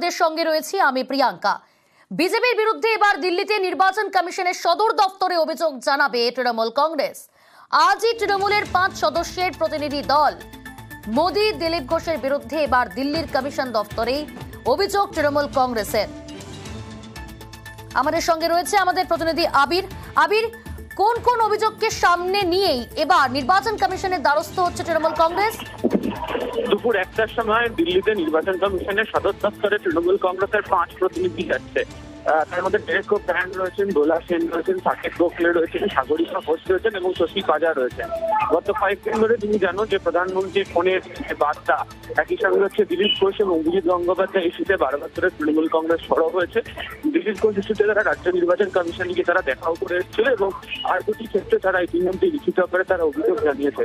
দের সঙ্গে রয়েছি আমি প্রিয়াঙ্কা। বিজেপির বিরুদ্ধে এবার দিল্লিতে নির্বাচন কমিশনের সদর দফতরে অভিযোগ জানাবে তৃণমূল কংগ্রেস। আজই তৃণমূলের 5 সদস্যের প্রতিনিধি দল মোদি দিলীপ ঘোষের বিরুদ্ধে এবার দিল্লির কমিশন দফতরে অভিযোগ তৃণমূল কংগ্রেসের। আমাদের সঙ্গে রয়েছে আমাদের প্রতিনিধি আবির। আবির, কোন কোন অভিযোগকে সামনে নিয়েই এবার নির্বাচন কমিশনের দ্বারস্থ হচ্ছে তৃণমূল কংগ্রেস? দুপুর 1টার সময় দিল্লিতে নির্বাচন কমিশনের সদর দপ্তরে তৃণমূল কংগ্রেসের 5 প্রতিনিধি যাচ্ছে। তার মধ্যে ডেরেক ওব্রায়ান রয়েছেন, দোলা সেন রয়েছেন, সাকেত গোখলে রয়েছেন, সাগরিকা ঘোষ রয়েছেন এবং শশী পাজা রয়েছেন। গত কয়েকদিন ধরে তুমি জানো যে প্রধানমন্ত্রীর ফোনের যে বার্তা, একই সঙ্গে হচ্ছে দিলীপ ঘোষ এবং অভিজিৎ গঙ্গোপাধ্যায় ইস্যুতে বারবার ধরে তৃণমূল কংগ্রেস সরব হয়েছে। দিলীপ ঘোষ ইস্যুতে তারা রাজ্য নির্বাচন কমিশনকে তারা দেখাও করে এসেছিল এবং আর দুটি ক্ষেত্রে তারা ইতিমধ্যে লিখিত করে তারা অভিযোগ জানিয়েছে।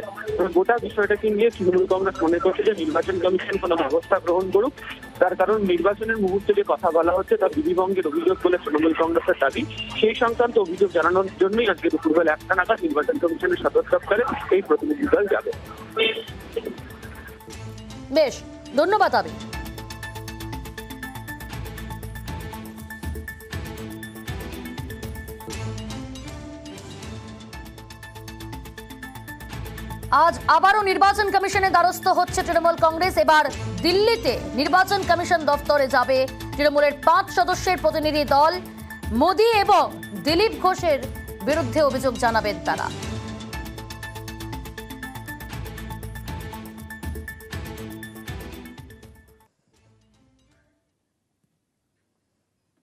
গোটা বিষয়টাকে নিয়ে তৃণমূল কংগ্রেস মনে করছে যে নির্বাচন কমিশন কোনো ব্যবস্থা গ্রহণ করুক, তার কারণ নির্বাচনের মুহূর্তে যে কথা বলা হচ্ছে তা বিধিভঙ্গের অভিযোগ বলে তৃণমূল কংগ্রেসের দাবি। সেই সংক্রান্ত অভিযোগ জানানোর জন্যই আজকে দুপুরবেলা 1টা নাগাদ নির্বাচন কমিশনের সদর দপ্তরে এই প্রতিনিধি দল যাবে। বেশ, ধন্যবাদ আবির। আজ আবারও নির্বাচন কমিশনের দ্বারস্থ হচ্ছে তৃণমূল কংগ্রেস। এবার দিল্লিতে নির্বাচন কমিশন দফতরে যাবে তৃণমূলের 5 সদস্যের প্রতিনিধি দল। মোদি এবং দিলীপ ঘোষের বিরুদ্ধে অভিযোগ জানাবেন তারা।